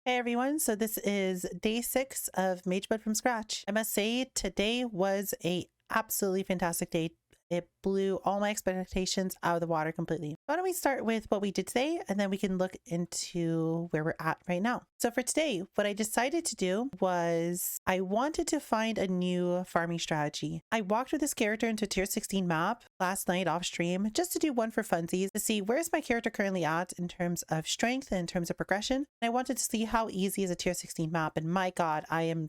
Hey everyone, so this is day 6 of Mageblood from scratch. I must say today was a absolutely fantastic day. It blew all my expectations out of the water completely. Why don't we start with what we did today and then we can look into where we're at right now. So for today, what I decided to do was I wanted to find a new farming strategy. I walked with this character into a tier 16 map last night off stream just to do one for funsies to see where's my character currently at in terms of strength and in terms of progression. And I wanted to see how easy is a tier 16 map. And my God, I'm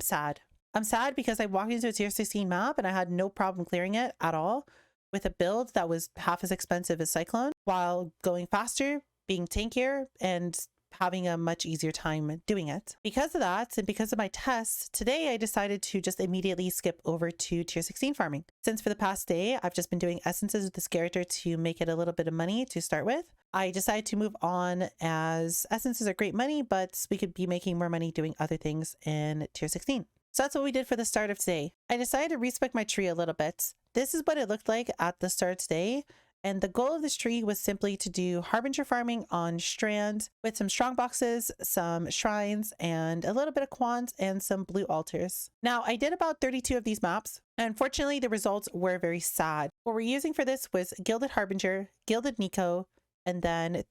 sad. I'm sad because I walked into a tier 16 map and I had no problem clearing it at all with a build that was half as expensive as Cyclone while going faster, being tankier, and having a much easier time doing it. Because of that, and because of my tests, today I decided to just immediately skip over to tier 16 farming. Since for the past day, I've just been doing essences with this character to make it a little bit of money to start with. I decided to move on as essences are great money, but we could be making more money doing other things in tier 16. So that's what we did for the start of today. I decided to respec my tree a little bit. This is what it looked like at the start of today. And the goal of this tree was simply to do Harbinger farming on Strand with some strong boxes, some shrines, and a little bit of quant and some blue altars. Now, I did about 32 of these maps. And unfortunately, the results were very sad. What we're using for this was Gilded Harbinger, Gilded Nico, and then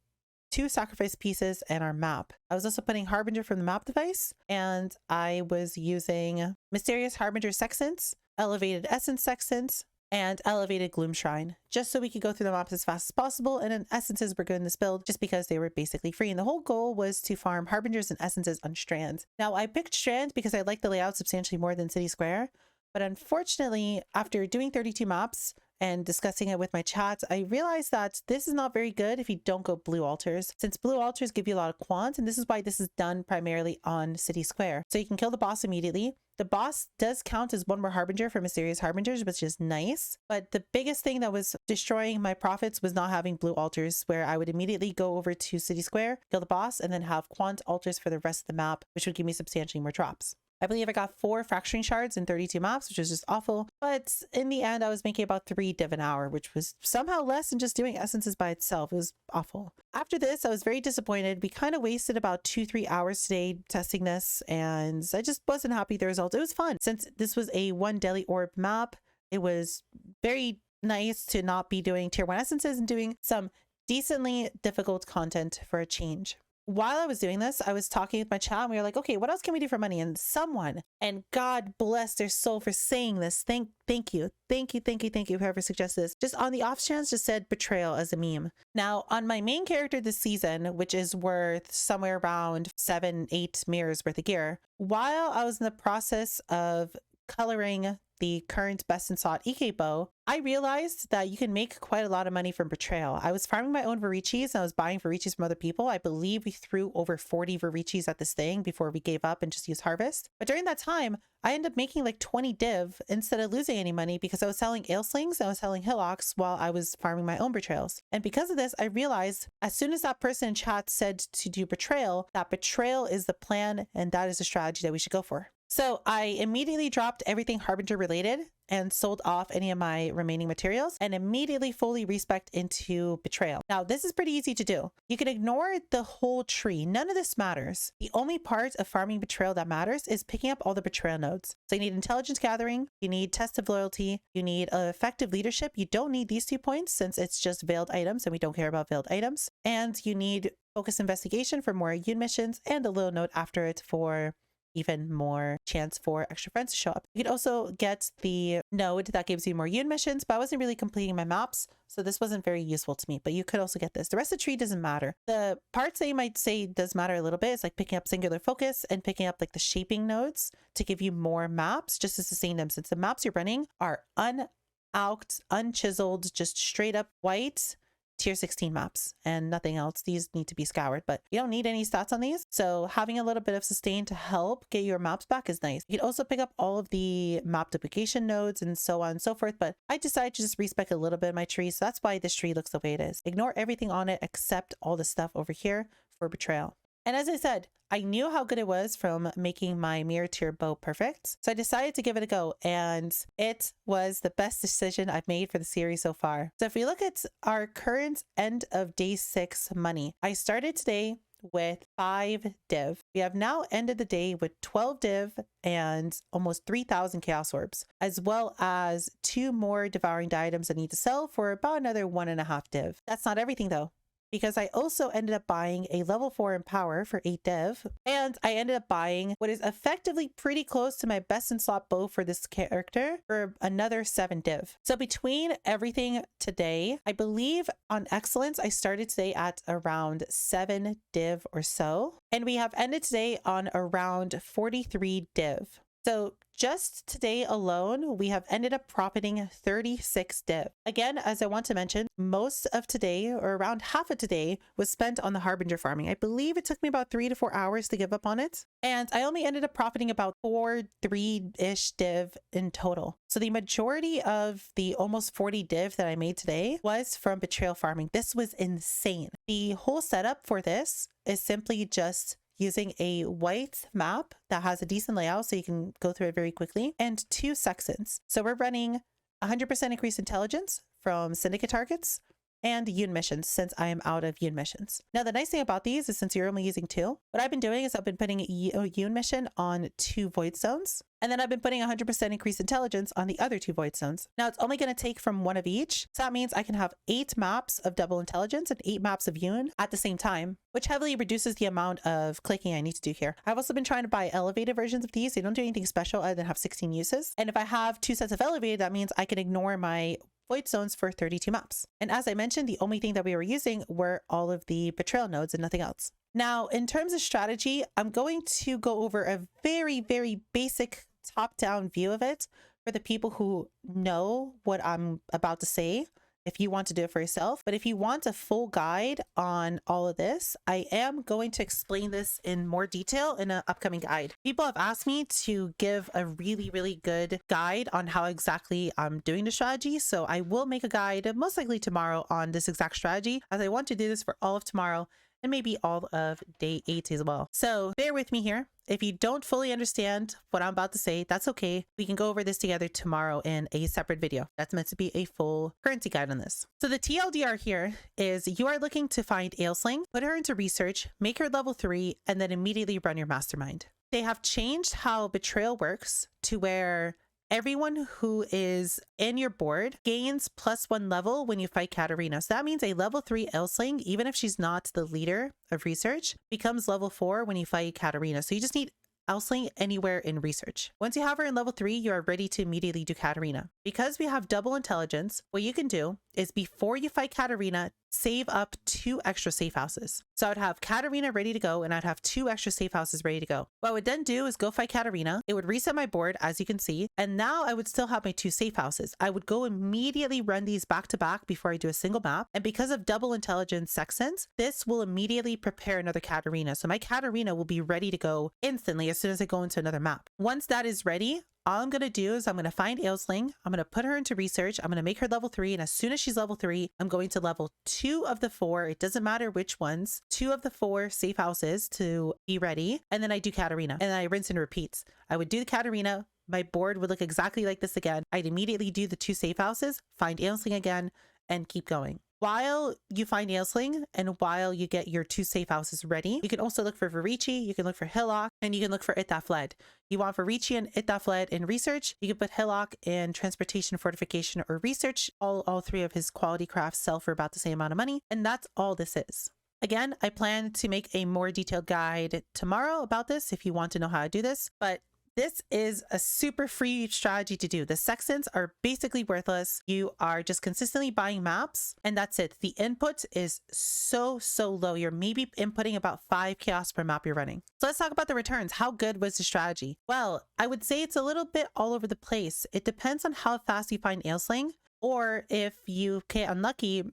2 sacrifice pieces and our map. I was also putting Harbinger from the map device, and I was using Mysterious Harbinger Sextants, Elevated Essence Sextants, and Elevated Gloom Shrine, just so we could go through the maps as fast as possible. And then essences were good in this build just because they were basically free. And the whole goal was to farm Harbingers and essences on Strand. Now, I picked Strand because I like the layout substantially more than City Square. But unfortunately, after doing 32 maps, and discussing it with my chats, I realized that this is not very good if you don't go blue altars, since blue altars give you a lot of quant, and this is why this is done primarily on City Square. So you can kill the boss immediately. The boss does count as one more Harbinger for Mysterious Harbingers, which is nice. But the biggest thing that was destroying my profits was not having blue altars, where I would immediately go over to City Square, kill the boss, and then have quant altars for the rest of the map, which would give me substantially more drops. I believe I got 4 fracturing shards in 32 maps, which was just awful. But in the end, I was making about 3 div an hour, which was somehow less than just doing essences by itself. It was awful. After this, I was very disappointed. We kind of wasted about 2-3 hours today testing this, and I just wasn't happy with the results. It was fun. Since this was a 1 Deli Orb map, it was very nice to not be doing tier 1 essences and doing some decently difficult content for a change. While I was doing this, I was talking with my chat and we were like, okay, what else can we do for money? And someone, and God bless their soul for saying this, thank you, whoever suggested this, just on the off chance just said Betrayal as a meme. Now, on my main character this season, which is worth somewhere around 7-8 mirrors worth of gear, while I was in the process of coloring the current best in slot EK bow, I realized that you can make quite a lot of money from Betrayal. I was farming my own Varichis and I was buying Varichis from other people. I believe we threw over 40 Varichis at this thing before we gave up and just used Harvest. But during that time, I ended up making like 20 div instead of losing any money because I was selling Ale Slings and I was selling Hillocks while I was farming my own Betrayals. And because of this, I realized as soon as that person in chat said to do Betrayal, that Betrayal is the plan and that is the strategy that we should go for. So I immediately dropped everything Harbinger related and sold off any of my remaining materials and immediately fully respec'd into Betrayal. Now, this is pretty easy to do. You can ignore the whole tree. None of this matters. The only part of farming Betrayal that matters is picking up all the Betrayal nodes. So you need intelligence gathering, you need test of loyalty, you need effective leadership. You don't need these 2 points since it's just veiled items and we don't care about veiled items. And you need focus investigation for more Yoon missions and a little node after it for even more chance for extra friends to show up. You could also get the node that gives you more Yoon missions, but I wasn't really completing my maps, so this wasn't very useful to me, but you could also get this. The rest of the tree doesn't matter. The parts that you might say does matter a little bit is like picking up singular focus and picking up like the shaping nodes to give you more maps just to sustain them, since the maps you're running are unalked, unchiseled, just straight up white tier 16 maps and nothing else. These need to be scoured, but you don't need any stats on these. So having a little bit of sustain to help get your maps back is nice. You can also pick up all of the map duplication nodes and so on and so forth, but I decided to just respec a little bit of my tree. So that's why this tree looks the way it is. Ignore everything on it except all the stuff over here for Betrayal. And as I said, I knew how good it was from making my mirror tier bow perfect. So I decided to give it a go, and it was the best decision I've made for the series so far. So if we look at our current end of day 6 money, I started today with 5 div. We have now ended the day with 12 div and almost 3,000 chaos orbs, as well as 2 more devouring items I need to sell for about another 1.5 div. That's not everything though, because I also ended up buying a level 4 in power for 8 div, and I ended up buying what is effectively pretty close to my best in slot bow for this character for another 7 div. So between everything today, I believe on excellence, I started today at around 7 div or so, and we have ended today on around 43 div. So just today alone, we have ended up profiting 36 div. Again, as I want to mention, most of today, or around half of today, was spent on the Harbinger farming. I believe it took me about 3 to 4 hours to give up on it. And I only ended up profiting about 3-ish div in total. So the majority of the almost 40 div that I made today was from Betrayal farming. This was insane. The whole setup for this is simply just using a white map that has a decent layout so you can go through it very quickly, and 2 sections. So we're running 100% increased intelligence from syndicate targets and Yoon missions, since I am out of Yoon missions. Now, the nice thing about these is since you're only using 2, what I've been doing is I've been putting a Yoon mission on 2 void zones, and then I've been putting 100% increased intelligence on the other 2 void zones. Now, it's only going to take from 1 of each, so that means I can have 8 maps of double intelligence and 8 maps of Yoon at the same time, which heavily reduces the amount of clicking I need to do here. I've also been trying to buy elevated versions of these. They don't do anything special other than have 16 uses. And if I have 2 sets of elevated, that means I can ignore my void zones for 32 maps. And as I mentioned, the only thing that we were using were all of the betrayal nodes and nothing else. Now, in terms of strategy, I'm going to go over a very, very basic top-down view of it for the people who know what I'm about to say, if you want to do it for yourself. But if you want a full guide on all of this, I am going to explain this in more detail in an upcoming guide. People have asked me to give a really, really good guide on how exactly I'm doing the strategy. So I will make a guide most likely tomorrow on this exact strategy, as I want to do this for all of tomorrow and maybe all of day 8 as well. So bear with me here. If you don't fully understand what I'm about to say, that's okay. We can go over this together tomorrow in a separate video. That's meant to be a full currency guide on this. So the TLDR here is you are looking to find Ailsling, put her into research, make her level 3, and then immediately run your mastermind. They have changed how Betrayal works to where everyone who is in your board gains +1 level when you fight Katarina. So that means a level 3 Ailsling, even if she's not the leader of research, becomes level 4 when you fight Katarina. So you just need Ailsling anywhere in research. Once you have her in level 3, you are ready to immediately do Katarina. Because we have double intelligence, what you can do is before you fight Katarina, save up 2 extra safe houses. So I would have Katarina ready to go, and I'd have 2 extra safe houses ready to go. What I would then do is go fight Katarina. It would reset my board, as you can see, and now I would still have my 2 safe houses. I would go immediately run these back to back before I do a single map. And because of double intelligence sections, this will immediately prepare another Katarina. So my Katarina will be ready to go instantly as soon as I go into another map. Once that is ready, all I'm going to do is I'm going to find Ailsling. I'm going to put her into research. I'm going to make her level 3. And as soon as she's level 3, I'm going to level 2 of the 4. It doesn't matter which ones. 2 of the 4 safe houses to be ready. And then I do Katarina. And then I rinse and repeat. I would do the Katarina. My board would look exactly like this again. I'd immediately do the 2 safe houses, find Ailsling again, and keep going. While you find Ailsling and while you get your 2 safe houses ready, you can also look for Varici, you can look for Hillock, and you can look for It That Fled. You want Varici and It That Fled in research, you can put Hillock in transportation, fortification, or research. All 3 of his quality crafts sell for about the same amount of money, and that's all this is. Again, I plan to make a more detailed guide tomorrow about this if you want to know how to do this, but this is a super free strategy to do. The sections are basically worthless. You are just consistently buying maps and that's it. The input is so low. You're maybe inputting about 5 chaos per map you're running. So let's talk about the returns. How good was the strategy? Well, I would say it's a little bit all over the place. It depends on how fast you find Ailsling, or if you get unlucky,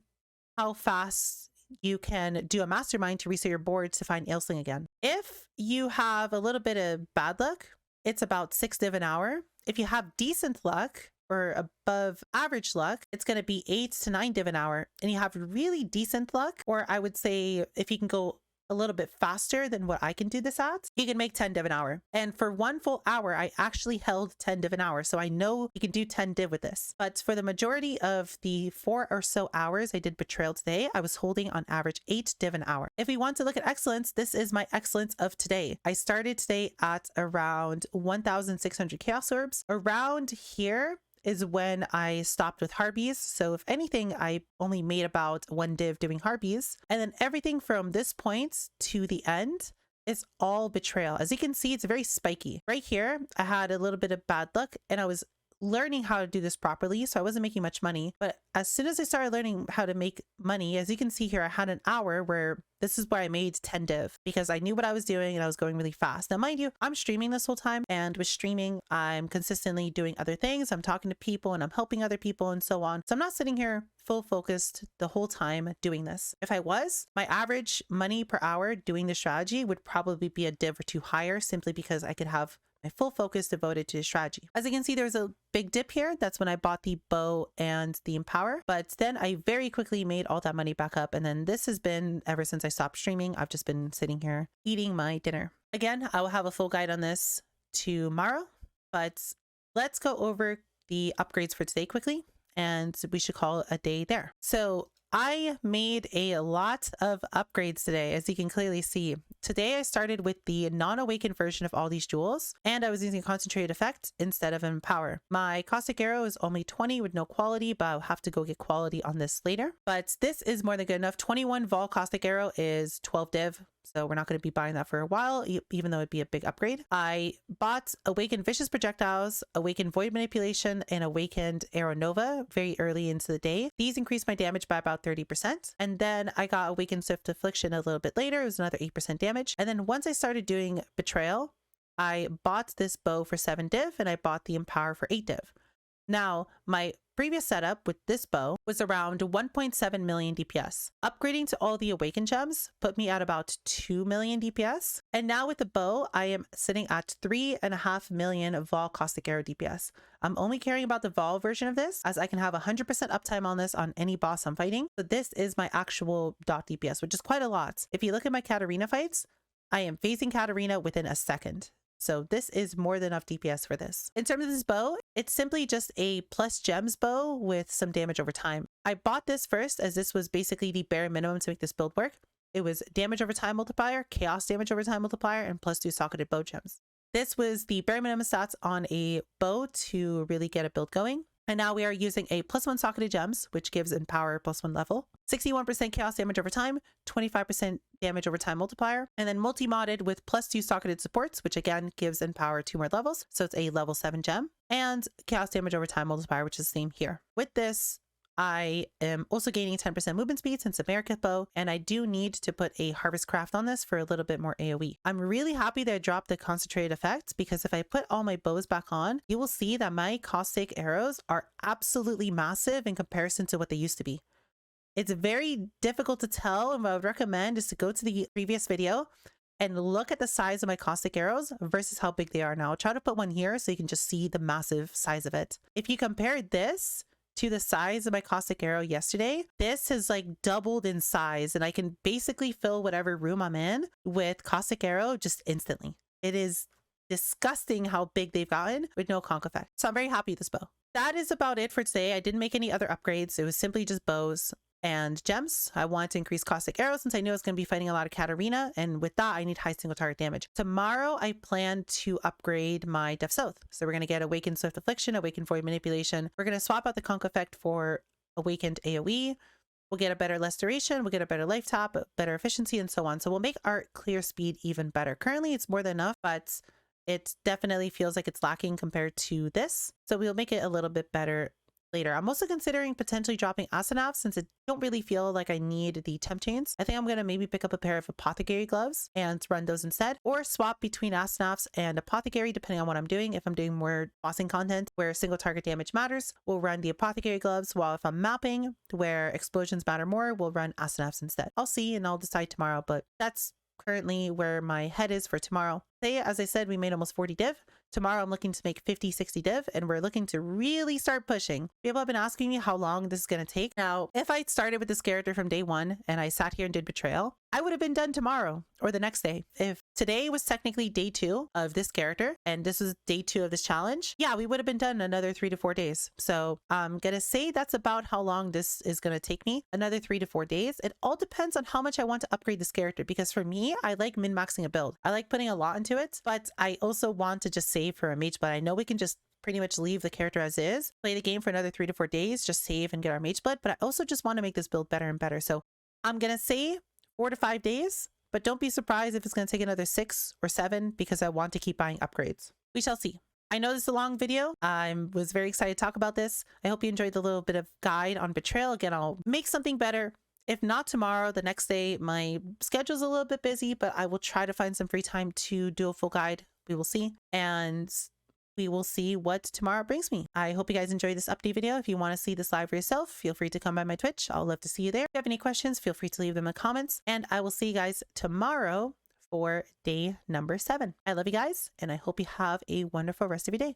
how fast you can do a mastermind to reset your board to find Ailsling again. If you have a little bit of bad luck, it's about 6 div an hour. If you have decent luck or above average luck, it's going to be 8 to 9 div an hour. And you have really decent luck, or I would say if you can go a little bit faster than what I can do this at, he can make 10 div an hour. And for 1 full hour, I actually held 10 div an hour. So I know he can do 10 div with this. But for the majority of the 4 or so hours I did Betrayal today, I was holding on average 8 div an hour. If we want to look at excellence, this is my excellence of today. I started today at around 1,600 chaos orbs. Around here is when I stopped with Harbies. So if anything, I only made about 1 div doing Harbies. And then everything from this point to the end is all Betrayal. As you can see, it's very spiky. Right here, I had a little bit of bad luck and I was learning how to do this properly, so I wasn't making much money. But as soon as I started learning how to make money, as you can see here, I had an hour where this is where I made 10 div because I knew what I was doing and I was going really fast. Now, mind you, I'm streaming this whole time, and with streaming, I'm consistently doing other things. I'm talking to people and I'm helping other people and so on. So I'm not sitting here full focused the whole time doing this. If I was, my average money per hour doing the strategy would probably be a div or 2 higher, simply because I could have my full focus devoted to the strategy. As you can see, there's a big dip here. That's when I bought the bow and the empower. But then I very quickly made all that money back up. And then this has been ever since I stopped streaming. I've just been sitting here eating my dinner. Again, I will have a full guide on this tomorrow, but let's go over the upgrades for today quickly, and we should call it a day there. So I made a lot of upgrades today, as you can clearly see. Today I started with the non-awakened version of all these jewels, and I was using concentrated effect instead of empower. My caustic arrow is only 20 with no quality, but I'll have to go get quality on this later. But this is more than good enough. 21 vol caustic arrow is 12 div. So we're not going to be buying that for a while, even though it'd be a big upgrade. I bought Awakened Vicious Projectiles, Awakened Void Manipulation, and Awakened Arrow Nova very early into the day. These increased my damage by about 30%. And then I got Awakened Swift Affliction a little bit later. It was another 8% damage. And then once I started doing Betrayal, I bought this bow for 7 div and I bought the Empower for 8 div. Now, my previous setup with this bow was around 1.7 million DPS. Upgrading to all the Awakened gems put me at about 2 million DPS. And now with the bow, I am sitting at 3.5 million Vol Caustic Arrow DPS. I'm only caring about the Vol version of this, as I can have 100% uptime on this on any boss I'm fighting. But this is my actual dot DPS, which is quite a lot. If you look at my Katarina fights, I am phasing Katarina within a second. So this is more than enough DPS for this. In terms of this bow, it's simply just a plus gems bow with some damage over time. I bought this first as this was basically the bare minimum to make this build work. It was damage over time multiplier, chaos damage over time multiplier, and plus 2 socketed bow gems. This was the bare minimum stats on a bow to really get a build going. And now we are using a +1 socketed gems, which gives Empower +1 level, 61% chaos damage over time, 25% damage over time multiplier, and then multi-modded with +2 socketed supports, which again gives Empower 2 more levels. So it's a level 7 gem, and chaos damage over time multiplier, which is the same here. With this, I am also gaining 10% movement speed since America bow, and I do need to put a Harvest Craft on this for a little bit more AoE. I'm really happy that I dropped the concentrated effect, because if I put all my bows back on, you will see that my caustic arrows are absolutely massive in comparison to what they used to be. It's very difficult to tell, and what I would recommend is to go to the previous video and look at the size of my caustic arrows versus how big they are now. I'll try to put one here so you can just see the massive size of it. If you compare this to the size of my caustic arrow yesterday, this has like doubled in size, and I can basically fill whatever room I'm in with caustic arrow just instantly. It is disgusting how big they've gotten with no conk effect. So I'm very happy with this bow. That is about it for today. I didn't make any other upgrades. It was simply just bows and gems. I wanted to increase caustic arrow since I knew I was going to be fighting a lot of Katarina, and with that I need high single target damage. Tomorrow I plan to upgrade my Def South. So we're going to get Awakened Swift Affliction, Awakened Void Manipulation. We're going to swap out the conk effect for Awakened AoE. We'll get a better less duration, we'll get a better life tap, better efficiency, and so on. So we'll make our clear speed even better. Currently it's more than enough, but it definitely feels like it's lacking compared to this. So we'll make it a little bit better later. I'm also considering potentially dropping Asenath since I don't really feel like I need the temp chains. I think I'm going to maybe pick up a pair of apothecary gloves and run those instead, or swap between Asenaths and apothecary depending on what I'm doing. If I'm doing more bossing content where single target damage matters, we'll run the apothecary gloves, while if I'm mapping where explosions matter more, we'll run Asenaths instead. I'll see and I'll decide tomorrow, but that's currently where my head is for tomorrow. Say, as I said, we made almost 40 div. Tomorrow I'm looking to make 50, 60 div, and we're looking to really start pushing. People have been asking me how long this is going to take. Now, if I started with this character from day one and I sat here and did Betrayal, I would have been done tomorrow or the next day. If today was technically day 2 of this character and this was day 2 of this challenge, yeah, we would have been done another 3 to 4 days. So I'm going to say that's about how long this is going to take me, another 3 to 4 days. It all depends on how much I want to upgrade this character, because for me, I like min-maxing a build. I like putting a lot into it, but I also want to just save for a mage blood. I know we can just pretty much leave the character as is, play the game for another 3 to 4 days, just save and get our mage blood, but I also just want to make this build better and better. So I'm going to say 4 to 5 days, but don't be surprised if it's going to take another 6 or 7 because I want to keep buying upgrades. We shall see. I know this is a long video. I was very excited to talk about this. I hope you enjoyed the little bit of guide on Betrayal. Again, I'll make something better. If not tomorrow, the next day. My schedule's a little bit busy, but I will try to find some free time to do a full guide. We will see. And we will see what tomorrow brings me. I hope you guys enjoyed this update video. If you want to see this live for yourself, feel free to come by my Twitch. I'll love to see you there. If you have any questions, feel free to leave them in the comments. And I will see you guys tomorrow for day number 7. I love you guys, and I hope you have a wonderful rest of your day.